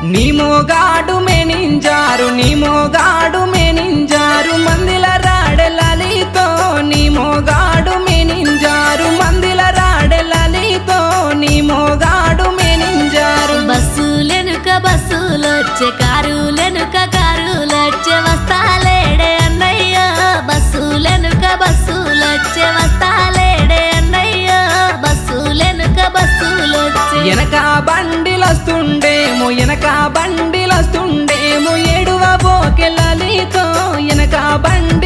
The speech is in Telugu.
నీ మోగాడు మేనింజారు నీ మోగాడు మేనింజారు మందిల రాడెలలితో నీ మోగాడు మేనింజారు మందిల రాడెలలితో నీ మోగాడు మేనింజారు బస్సులెనుక బస్సులొచ్చే కారులెనుక కారులొచ్చే వస్తాలేడే అన్నయ్య బస్సులెనుక బస్సులొచ్చే వస్తాలేడే అన్నయ్య బస్సులెనుక బస్సులొచ్చే ఎనక బండిలొస్తుండేమో ఎనక బండిలొస్తుండేమో ఏడువ బోకెలలితో ఎనక బండి